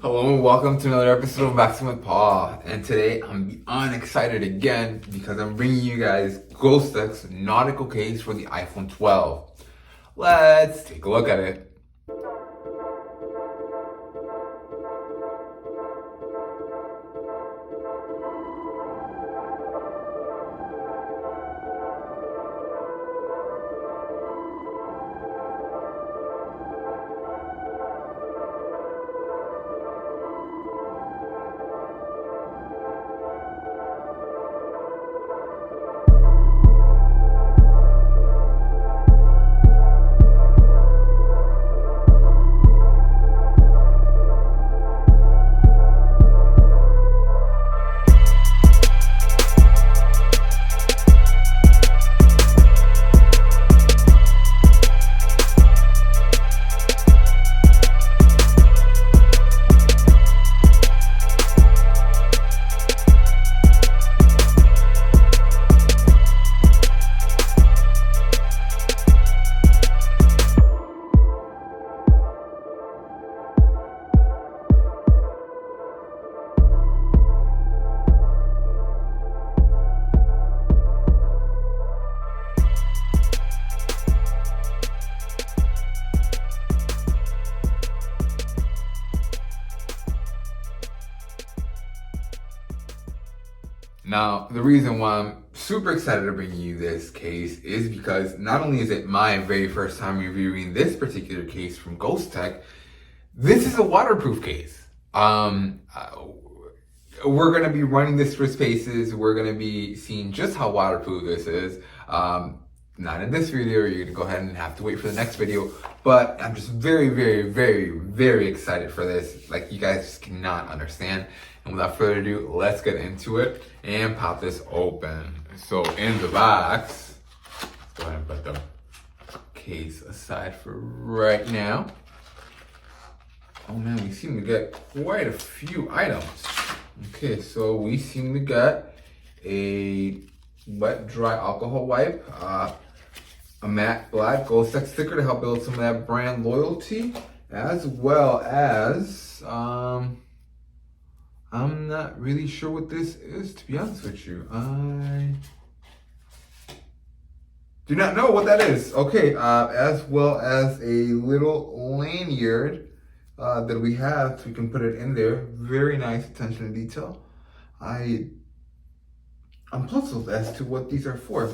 Hello and welcome to another episode of Maxim with Paul. And today I'm beyond excited again because I'm bringing you guys Ghostek Nautical Case for the iPhone 12. Let's take a look at it. Now, the reason why I'm super excited to bring you this case is because not only is it my very first time reviewing this particular case from Ghostek, this is a waterproof case. We're going to be running this for spaces. We're going to be seeing just how waterproof this is. Not in this video. You're going to go ahead and have to wait for the next video. But I'm just very, very, very, very excited for this. Like, you guys just cannot understand. And without further ado, let's get into it and pop this open. So in the box, let's go ahead and put the case aside for right now. Oh man, we seem to get quite a few items. Okay, so we seem to get a wet dry alcohol wipe, a matte black Ghostek sticker to help build some of that brand loyalty, as well as I'm not really sure what this is, to be honest with you. I do not know what that is. Okay, as well as a little lanyard that we have, so we can put it in there. Very nice attention to detail. I'm puzzled as to what these are for.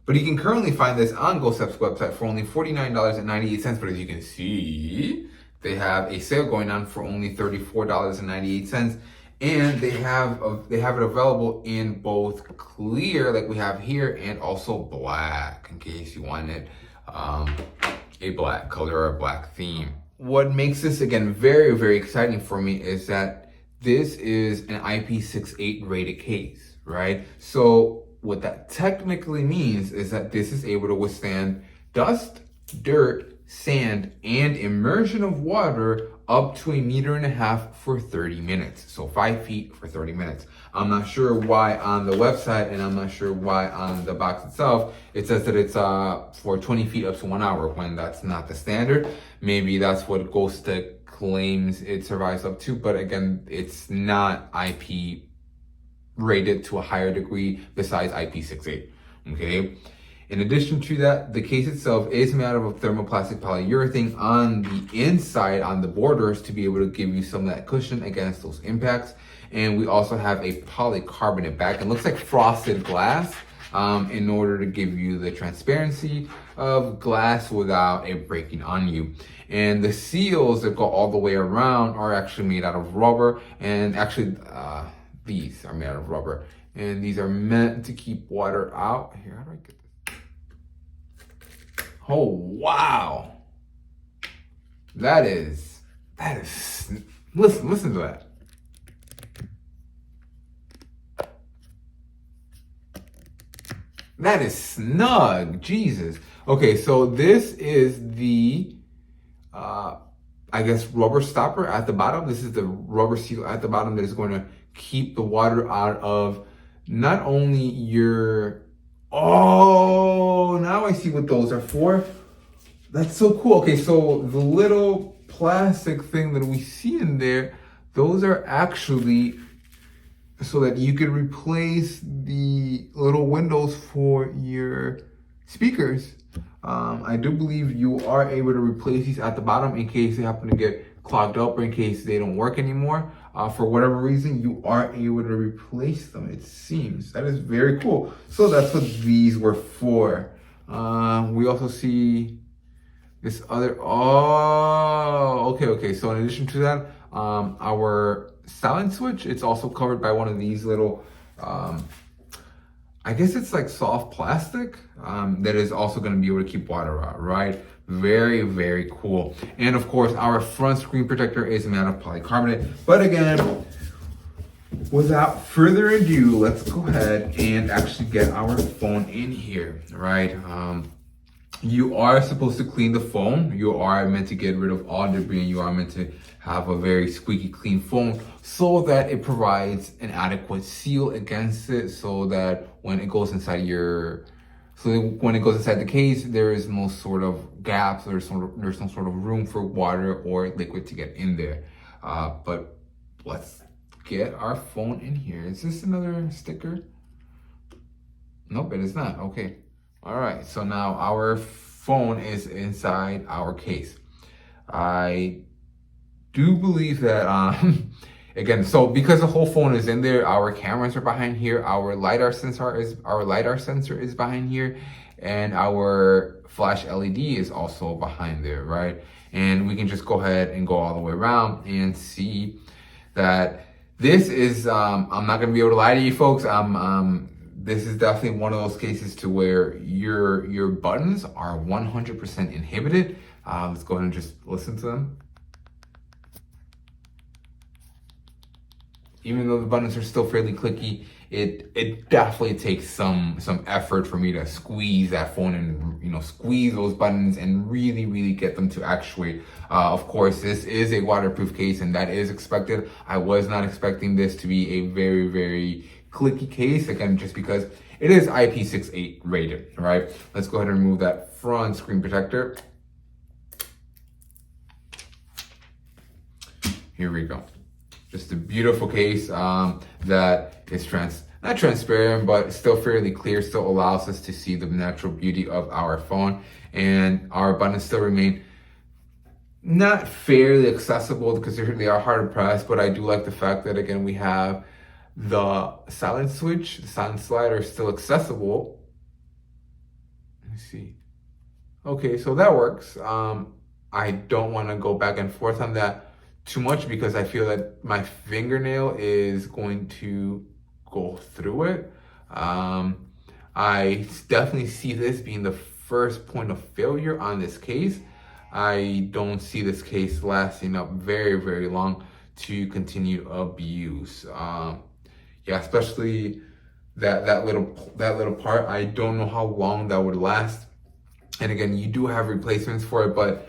But you can currently find this on Ghostek's website for only $49.98. But as you can see, they have a sale going on for only $34.98. And they have it available in both clear, like we have here, and also black, in case you wanted a black color or a black theme. What makes this, again, very, very exciting for me is that this is an IP68 rated case, right? So what that technically means is that this is able to withstand dust, dirt, sand, and immersion of water up to 1.5 meters for 30 minutes. So 5 feet for 30 minutes. I'm not sure why on the website, and I'm not sure why on the box itself, it says that it's for 20 feet up to 1 hour, when that's not the standard. Maybe that's what Ghostek claims it survives up to, but again, it's not IP rated to a higher degree besides IP68, okay? In addition to that, the case itself is made out of a thermoplastic polyurethane on the inside, on the borders, to be able to give you some of that cushion against those impacts. And we also have a polycarbonate back. It looks like frosted glass in order to give you the transparency of glass without it breaking on you. And the seals that go all the way around are actually made out of rubber. And actually, these are made out of rubber. And these are meant to keep water out. Here, how do I get this? Oh, wow. That is, listen to that. That is snug, Jesus. Okay, so this is the, I guess, rubber stopper at the bottom. This is the rubber seal at the bottom that is going to keep the water out of not only your, oh, now I see what those are for. That's so cool. Okay, so the little plastic thing that we see in there, those are actually so that you can replace the little windows for your speakers. I do believe you are able to replace these at the bottom in case they happen to get clogged up or in case they don't work anymore. For whatever reason, you are able to replace them, it seems. That is very cool. So that's what these were for. We also see this other, okay. So in addition to that, our silent switch, it's also covered by one of these little, I guess it's like soft plastic that is also going to be able to keep water out, right? Very, very cool. And of course, our front screen protector is made of polycarbonate. But again, without further ado, let's go ahead and actually get our phone in here, right? You are supposed to clean the phone. You are meant to get rid of all debris, and you are meant to have a very squeaky clean phone so that it provides an adequate seal against it, so that when it goes inside the case, there is no sort of gaps, there's no sort of room for water or liquid to get in there. But let's get our phone in here. Is this another sticker? Nope, it is not. Okay. All right, so now our phone is inside our case. I do believe that, again, so because the whole phone is in there, our cameras are behind here, our LiDAR sensor is behind here, and our flash LED is also behind there, right? And we can just go ahead and go all the way around and see that this is, I'm not gonna be able to lie to you folks, this is definitely one of those cases to where your buttons are 100% inhibited. Let's go ahead and just listen to them. Even though the buttons are still fairly clicky, it definitely takes some effort for me to squeeze that phone and squeeze those buttons and really get them to actuate. Of course, this is a waterproof case, and that is expected. I was not expecting this to be a very clicky case, again, just because it is IP68 rated, right? Let's go ahead and remove that front screen protector. Here we go. Just a beautiful case that is not transparent, but still fairly clear, still allows us to see the natural beauty of our phone. And our buttons still remain not fairly accessible because they are hard to press, but I do like the fact that, again, we have the silent switch, the silent slider is still accessible. Let me see. Okay, so that works. I don't want to go back and forth on that too much because I feel that my fingernail is going to go through it. I definitely see this being the first point of failure on this case. I don't see this case lasting up very long to continue abuse. Yeah, especially that little part. I don't know how long that would last. And again, you do have replacements for it, but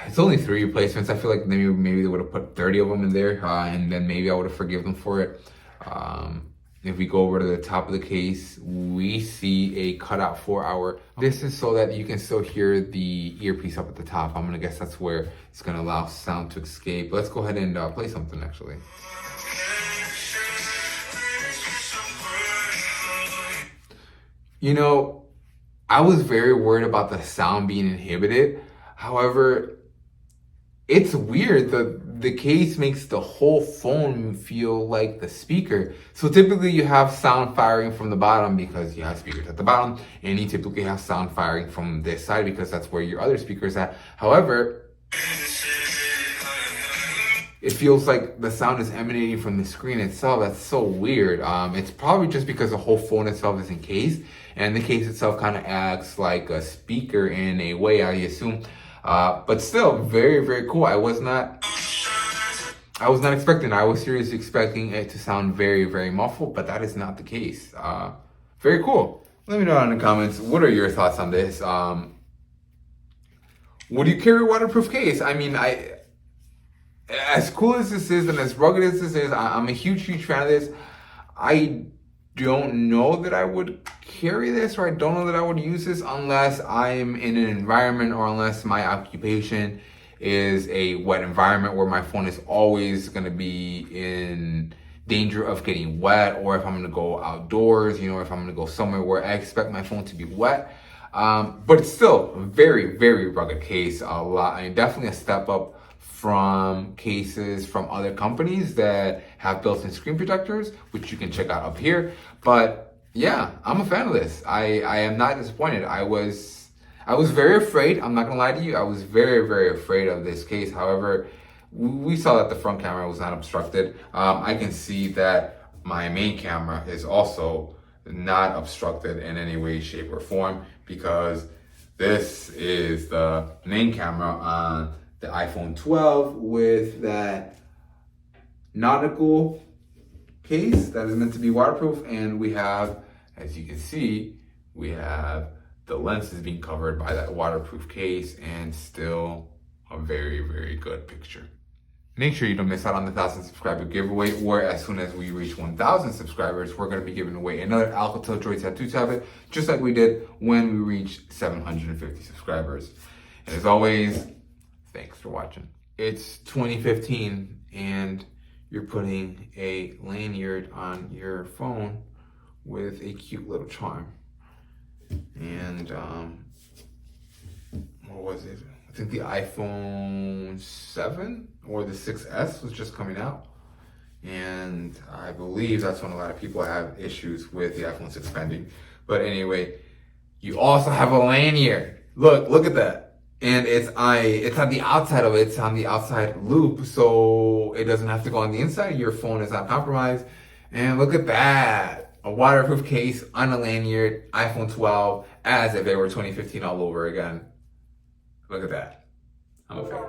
it's only 3 replacements. I feel like maybe they would have put 30 of them in there, and then maybe I would have forgiven them for it. If we go over to the top of the case, we see a cutout for our. This is so that you can still hear the earpiece up at the top. I'm gonna guess that's where it's gonna allow sound to escape. Let's go ahead and play something actually. I was very worried about the sound being inhibited. However, it's weird. The case makes the whole phone feel like the speaker. So typically you have sound firing from the bottom because you have speakers at the bottom, and you typically have sound firing from this side because that's where your other speaker's at. However, it feels like the sound is emanating from the screen itself. That's so weird. It's probably just because the whole phone itself is encased, and the case itself kind of acts like a speaker in a way, I assume. But still, very cool. I was not expecting. I was seriously expecting it to sound very muffled, but that is not the case. Very cool. Let me know in the comments, what are your thoughts on this? Would you carry a waterproof case? I mean, as cool as this is and as rugged as this is, I'm a huge fan of this. I don't know that I would carry this, or I don't know that I would use this unless I'm in an environment or unless my occupation is a wet environment where my phone is always going to be in danger of getting wet, or if I'm going to go outdoors, you know, if I'm going to go somewhere where I expect my phone to be wet. But it's still a very, very rugged case. I mean, definitely a step up from cases from other companies that have built-in screen protectors, which you can check out up here. But yeah, I'm a fan of this. I am not disappointed. I was very afraid. I'm not gonna lie to you. I was very, very afraid of this case. However, we saw that the front camera was not obstructed. I can see that my main camera is also not obstructed in any way, shape, or form, because this is the main camera on the iPhone 12 with that nautical case that is meant to be waterproof. And we have, as you can see, we have the lenses being covered by that waterproof case, and still a very, very good picture. Make sure you don't miss out on the 1,000 subscriber giveaway, where as soon as we reach 1,000 subscribers, we're going to be giving away another Alcatel Droid Tattoo tablet, just like we did when we reached 750 subscribers. And as always, thanks for watching. It's 2015 and you're putting a lanyard on your phone with a cute little charm. And what was it? I think the iPhone 7 or the 6S was just coming out. And I believe that's when a lot of people have issues with the iPhone 6 pending. But anyway, you also have a lanyard. Look at that. And it's on the outside of it. It's on the outside loop, so it doesn't have to go on the inside. Your phone is not compromised. And look at that. A waterproof case on a lanyard, iPhone 12, as if it were 2015 all over again. Look at that. I'm a fan.